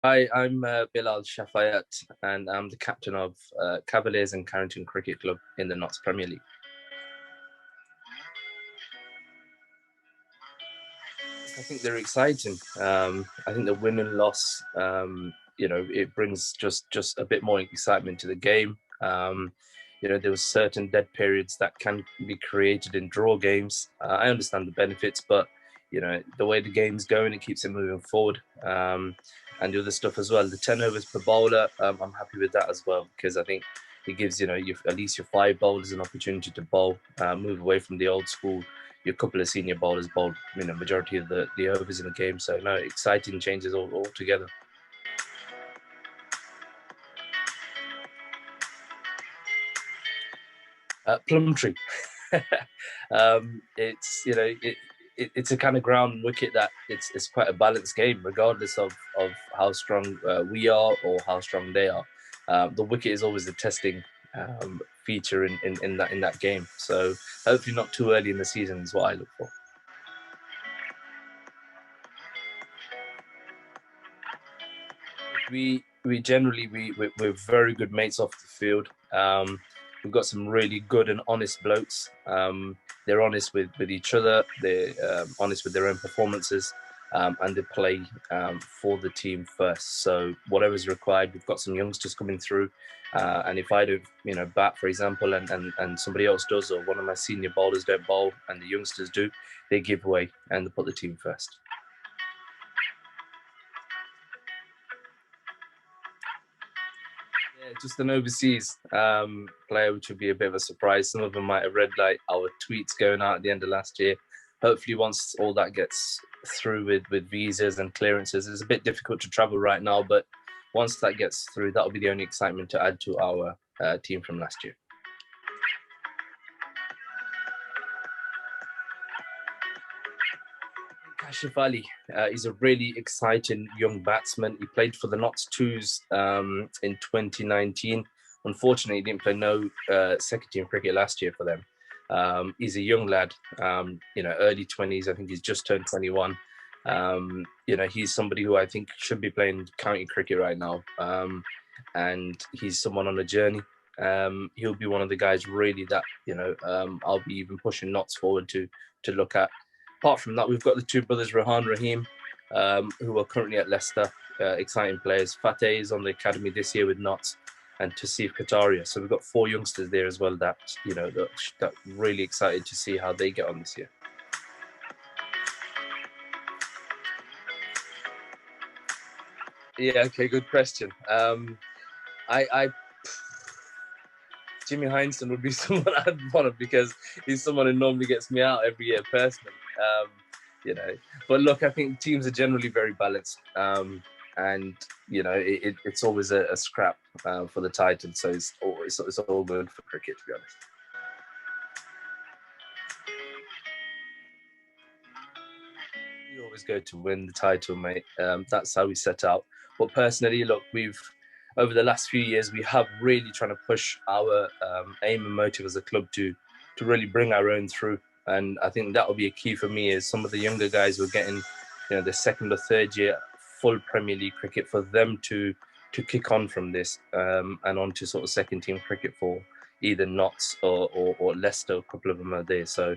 Hi, I'm Bilal Shafayat, and I'm the captain of Cavaliers and Carrington Cricket Club in the Notts Premier League. I think they're exciting. I think the win and loss, it brings just a bit more excitement to the game. There was certain dead periods that can be created in draw games. I understand the benefits, but the way the game's going, it keeps it moving forward. And the other stuff as well. The 10 overs per bowler, I'm happy with that as well because I think it gives at least your five bowlers an opportunity to bowl, move away from the old school your couple of senior bowlers bowled, majority of the overs in the game. So no, exciting changes all together. Plumtree. It's it's a kind of ground wicket that it's quite a balanced game, regardless of how strong we are or how strong they are. The wicket is always a testing feature in that game. So hopefully not too early in the season is what I look for. We generally we're very good mates off the field. We've got some really good and honest blokes. They're honest with each other. They're honest with their own performances, and they play for the team first. So whatever's required, we've got some youngsters coming through. And if I don't, bat, for example, and somebody else does, or one of my senior bowlers don't bowl, and the youngsters do, they give way and they put the team first. Yeah, just an overseas player, which would be a bit of a surprise. Some of them might have read like our tweets going out at the end of last year. Hopefully, once all that gets through with visas and clearances, it's a bit difficult to travel right now. But once that gets through, that'll be the only excitement to add to our team from last year. Kashif Ali, he's a really exciting young batsman. He played for the Notts Twos in 2019. Unfortunately, he didn't play no second team cricket last year for them. He's a young lad, early 20s. I think he's just turned 21. He's somebody who I think should be playing county cricket right now. And he's someone on a journey. He'll be one of the guys really that, I'll be even pushing Notts forward to look at. Apart from that, we've got the two brothers, Rahan Rahim, who are currently at Leicester, exciting players. Fateh is on the academy this year with Notts, and Tasif Kataria. So we've got four youngsters there as well that, that really excited to see how they get on this year. Yeah, okay, good question. I Jimmy Heinsohn would be someone I'd want because he's someone who normally gets me out every year personally. You know, but look, I think teams are generally very balanced, and it's always a scrap for the title. So it's all good for cricket, to be honest. We always go to win the title, mate. That's how we set out. But personally, look, we've over the last few years we have really trying to push our aim and motive as a club to really bring our own through. And I think that will be a key for me is some of the younger guys who are getting, the second or third year full Premier League cricket for them to kick on from this and on to sort of second team cricket for either Notts or Leicester. A couple of them are there. So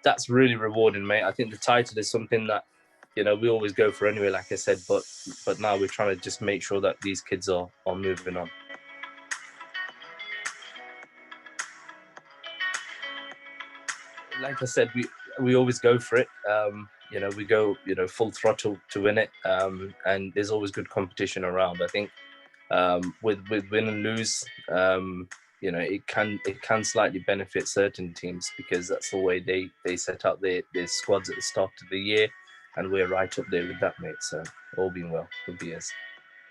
that's really rewarding, mate. I think the title is something that we always go for anyway, like I said. But now we're trying to just make sure that these kids are moving on. Like I said, we always go for it. We go full throttle to win it, and there's always good competition around. I think with win and lose, it can slightly benefit certain teams because that's the way they set up their squads at the start of the year, and we're right up there with that, mate. So all being well, good be us.